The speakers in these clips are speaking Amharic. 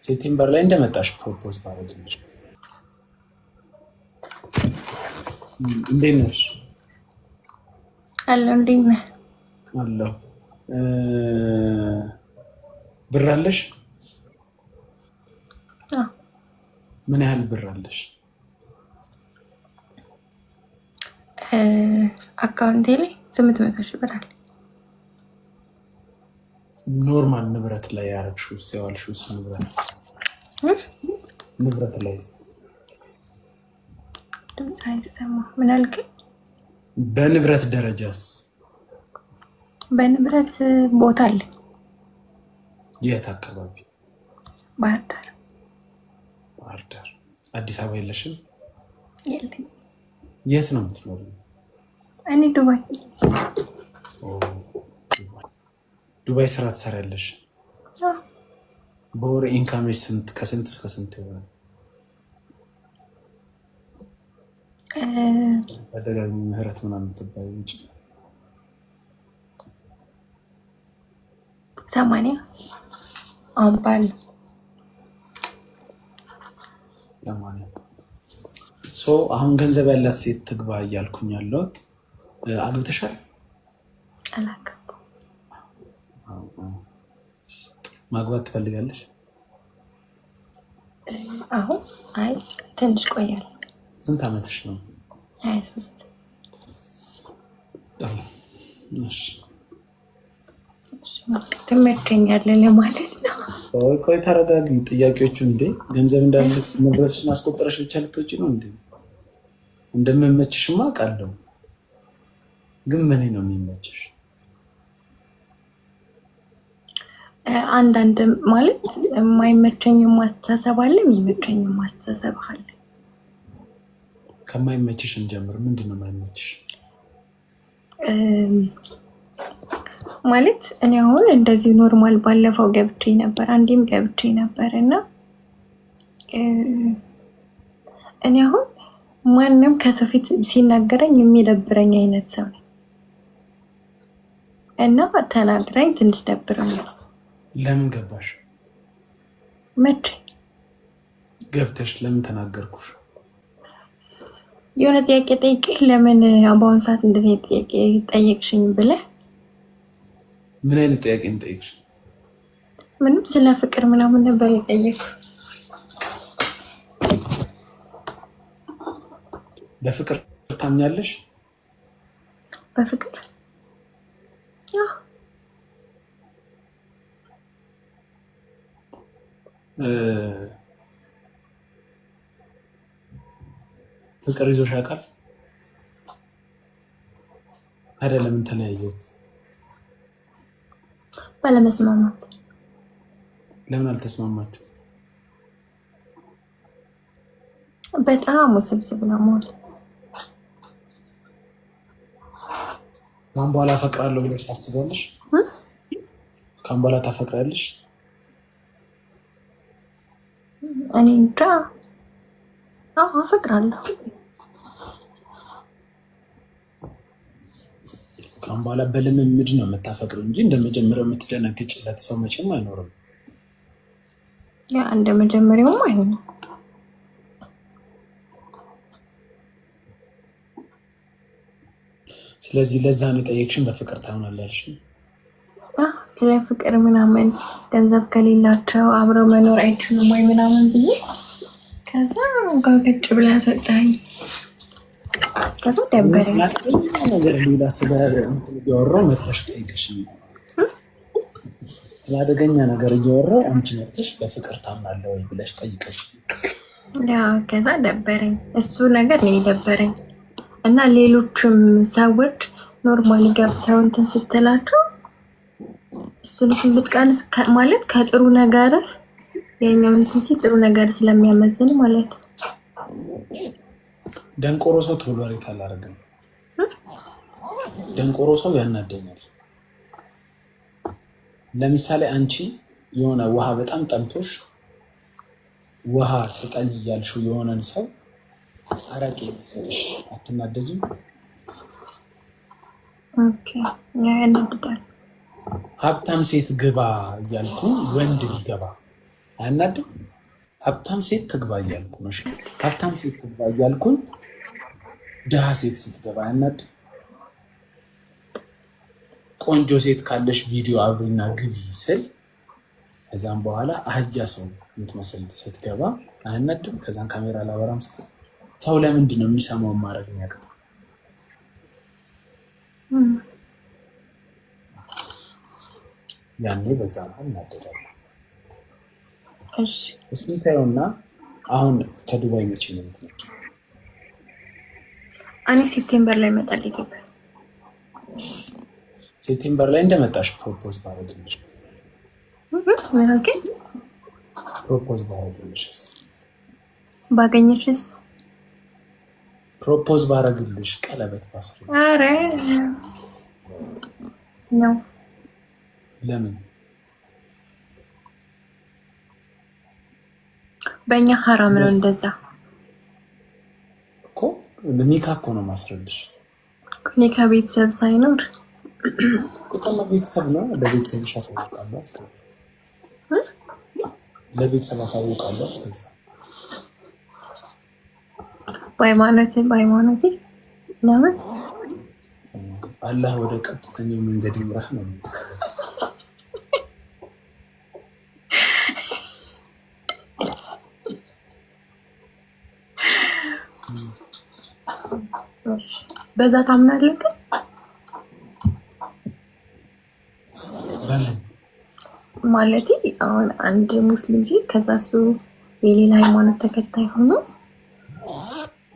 ሴፕቴምበር ላይ እንደመጣሽ ፕሮፖዝ ባረግልሽ እንዴት ነሽ? አለሁ። እንዴት ነህ? አለሁ። ብር አለሽ? ምን ያህል ብር አለሽ? አካውንቴ ላይ 800,000 ብር አለ። ኖርማል ንብረት ላይ ያረግሽው ሲያዋልሽው ንብረት ላይ ድምፅ አይሰማም። ምን አልከኝ? በንብረት ደረጃስ? በንብረት ቦታ አለ። የት አካባቢ? ባህር ዳር። ባህር ዳር። አዲስ አበባ የለሽም? የለኝም። የት ነው የምትኖሪው? እኔ ዱባይ። ዱባይ ስራ ትሰሪያለሽ? በወር ኢንካምሽ ከስንት እስከ ስንት ይሆናል? በደጋግሞ ምህረት ምናምን የምትባይ ውጭ 80 አሁን ባል 80 አሁን ገንዘብ ያላት ሴት ትግባ እያልኩኝ ያለሁት። አግብተሻል? አላገባም። ማግባት ትፈልጋለሽ? አሁን አይ ትንሽ ቆያለሁ። ስንት ዓመትሽ ነው? 23 እሺ ትመቸኛለህ ለማለት ነው። ቆይ ተረጋጊ። ጥያቄዎቹ እንዴ ገንዘብ እንዳለ ንብረትሽን አስቆጥረሽ ብቻ ልትወጪ ነው እንዴ? እንደምመችሽማ አውቃለሁ፣ ግን ምን ነው የሚመችሽ? አንዳንድ ማለት የማይመቸኝ ማስተሳሰብ አለ፣ የሚመቸኝ ማስተሳሰብ አለ። ከማይመችሽ እንጀምር። ምንድን ነው የማይመችሽ? ማለት እኔ አሁን እንደዚህ ኖርማል ባለፈው ገብቼ ነበር፣ አንዴም ገብቼ ነበር እና እኔ አሁን ማንም ከሰው ፊት ሲናገረኝ የሚደብረኝ አይነት ሰው ነኝ እና ተናግረኝ ትንሽ ደብረኛል። ለምን ገባሽ? መቼ ገብተሽ ለምን ተናገርኩሽ? የሆነ ጥያቄ ጠይቄህ ለምን በአሁኑ ሰዓት እንደዚህ ጥያቄ ጠየቅሽኝ ብለህ። ምን አይነት ጥያቄ እንጠይቅሽ? ምንም ስለ ፍቅር ምናምን ነበር የጠየኩ። በፍቅር ታምኛለሽ? በፍቅር ፍቅር ይዞሽ ያውቃል? ታዲያ ለምን ተለያየት? ባለመስማማት። ለምን አልተስማማችሁ? በጣም ውስብስብ ነው ማለት። ካሁን በኋላ አፈቅራለሁ ብለሽ ታስቢያለሽ? ካሁን በኋላ ታፈቅራለሽ? እኔ እንጃ። አፈቅራለሁ። ካሁን በኋላ በልምምድ ነው የምታፈቅረው እንጂ እንደመጀመሪያው የምትደነግጭለት ሰው መቼም አይኖርም። ያ እንደመጀመሪያውም አይሆንም። ስለዚህ ለዛ ነው የጠየቅሽን። በፍቅር ታምናለሽ? ስለ ፍቅር ምናምን ገንዘብ ከሌላቸው አብረው መኖር አይችሉም ወይ ምናምን ብዬ ከዛ ጋገጭ ብላ ሰጣኝ። ከዛ ደበረኝ ነገር ሌላ እያወራሁ መተሽ ጠይቅሽኝ። ለአደገኛ ነገር እያወራሁ አንቺ መተሽ በፍቅር ታምናለህ ወይ ብለሽ ጠይቀሽ። ከዛ ደበረኝ። እሱ ነገር ነው የደበረኝ። እና ሌሎችም ሰዎች ኖርማሊ ገብተው እንትን ስትላቸው እሱን ብትቀንስ ማለት ከጥሩ ነገር የኛው እንትን ሲል ጥሩ ነገር ስለሚያመዝን ማለት ነው። ደንቆሮ ሰው ተወላሪት አላረግም። ደንቆሮ ሰው ያናደኛል። ለምሳሌ አንቺ የሆነ ውሃ በጣም ጠምቶሽ ውሃ ስጠኝ እያልሽው የሆነን ሰው አረቄ ቢሰጥሽ አትናደጂም? ኦኬ ያናድዳል። ሀብታም ሴት ግባ እያልኩ ወንድ ቢገባ አያናድም? ሀብታም ሴት ትግባ እያልኩ ነው። ሀብታም ሴት ትግባ እያልኩኝ ድሃ ሴት ስትገባ አያናድም? ቆንጆ ሴት ካለሽ ቪዲዮ አብሪና ግቢ ስል ከዛም በኋላ አህያ ሰው የምትመስል ስትገባ አያናድም? ከዛን ካሜራ ላበራም ስትል ሰው ለምንድን ነው የሚሰማውን ማድረግ የሚያቅተው? ያኔ በዛ መሀል እናደዳለን። እሱን ታየውና አሁን ከዱባይ መቼ ነው የምትመጪው? እኔ ሴፕቴምበር ላይ እመጣለሁ ኢትዮጵያ። ሴፕቴምበር ላይ እንደመጣሽ ፕሮፖዝ ባረግልሽ ፕሮፖዝ ባረግልሽስ? ባገኘሽስ? ፕሮፖዝ ባረግልሽ ቀለበት ባስር? ኧረ ነው። ለምን? በእኛ ሐራም ነው እንደዛ እኮ። ኒካ እኮ ነው ማስረልሽ። ኒካ ቤተሰብ ሳይኖር እኮ ቤተሰብ ነው። ለቤተሰብሽ አሳውቃለሁ። እስከዛ ለቤተሰብ አሳውቃለሁ። እስከዛ በሃይማኖቴ ለምን አላህ ወደ ቀጥተኛው መንገድ ይምራህ ነው። በዛ ታምናለህ? ግን ማለት አሁን አንድ ሙስሊም ሴት ከዛ እሱ የሌላ ሃይማኖት ተከታይ ሆኖ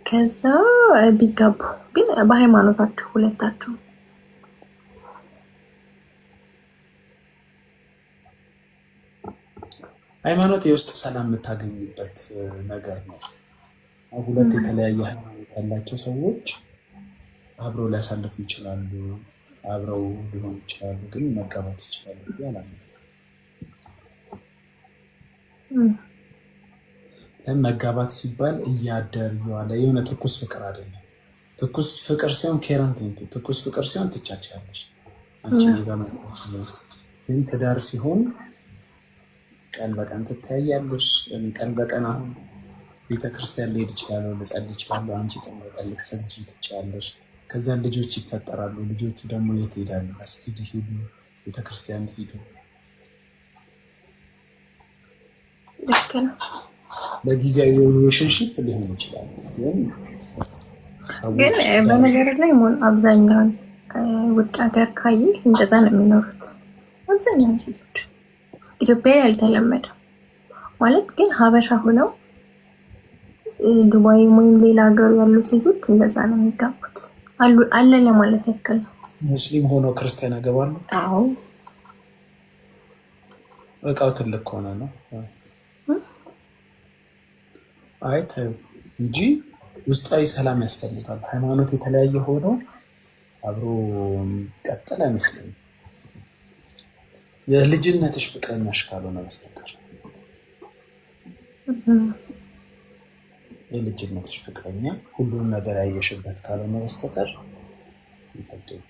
ከዛ ቢጋቡ ግን በሃይማኖታቸው ሁለታቸው ሃይማኖት የውስጥ ሰላም የምታገኝበት ነገር ነው። ሁለት የተለያየ ሃይማኖት ያላቸው ሰዎች አብረው ሊያሳልፉ ይችላሉ፣ አብረው ሊሆኑ ይችላሉ፣ ግን መጋባት ይችላሉ ያላለ መጋባት ሲባል እያደር እየዋለ የሆነ ትኩስ ፍቅር አይደለም። ትኩስ ፍቅር ሲሆን ኬረንቴንቱ ትኩስ ፍቅር ሲሆን ትቻቻለሽ አንቺ ጋር ግን ትዳር ሲሆን ቀን በቀን ትታያለሽ። እኔ ቀን በቀን አሁን ቤተክርስቲያን ልሄድ እችላለሁ፣ ልጸልይ እችላለሁ። አንቺ ቀን በቀን ልትሰግጂ ትችያለሽ። ከዛ ልጆች ይፈጠራሉ። ልጆቹ ደግሞ የት ሄዳሉ? መስጊድ ሄዱ፣ ቤተክርስቲያን ሄዱ። ልክ ነው። ለጊዜያዊ ሪሌሽንሽፕ ሊሆን ይችላል፣ ግን በነገር ላይ አብዛኛውን ውጭ ሀገር ካየ እንደዛ ነው የሚኖሩት። አብዛኛውን ሴቶች ኢትዮጵያ ላይ አልተለመደም ማለት ግን ሀበሻ ሆነው ዱባይ ወይም ሌላ ሀገር ያሉ ሴቶች እንደዛ ነው የሚጋቡት። አለ ለማለት ያክል ነው። ሙስሊም ሆነው ክርስቲያን ያገባሉ። አዎ እቃው ትልቅ ከሆነ ነው። አይ ተይው እንጂ ውስጣዊ ሰላም ያስፈልጋል። ሃይማኖት የተለያየ ሆኖ አብሮ ቀጠል አይመስለኝም። የልጅነትሽ ፍቅረኛሽ ካልሆነ በስተቀር የልጅነትሽ ፍቅረኛ ሁሉም ነገር ያየሽበት ካልሆነ በስተቀር ይከብዳል።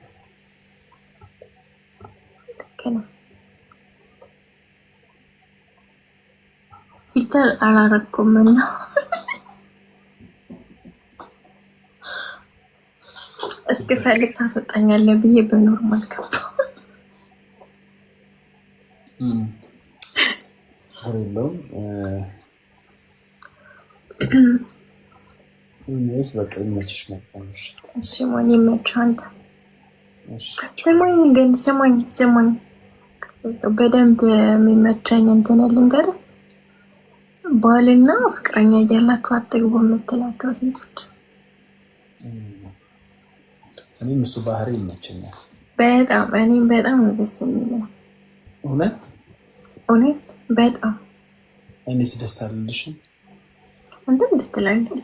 ፊልተር አላረኩም እና እስክፈልግ ታስወጣኛለህ ብዬ በኖርማል ገባ። አሬሎም እኔስ በቃ ይመችሽ መጣሽ። እሺ ማን ይመችህ አንተ? ስማኝ ግን ስማኝ በደንብ የሚመቸኝ እንትን ልንገርህ። ባልና ፍቅረኛ እያላችሁ አትግቡ የምትላቸው ሴቶች እኔም እሱ ባህሪ ይመቸኛል በጣም። እኔም በጣም ነው ደስ የሚለው። እውነት በጣም እኔስ ደስ አልልሽም? አንተም ደስ ትላለህ።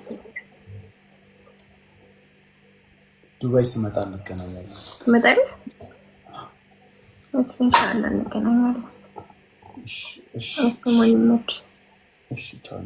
ዱባይ ስመጣ እንገናኛለን። ትመጣለህ? ኢንሻአላህ እንገናኛለን። እሺ እሺ። እሺ ቻው።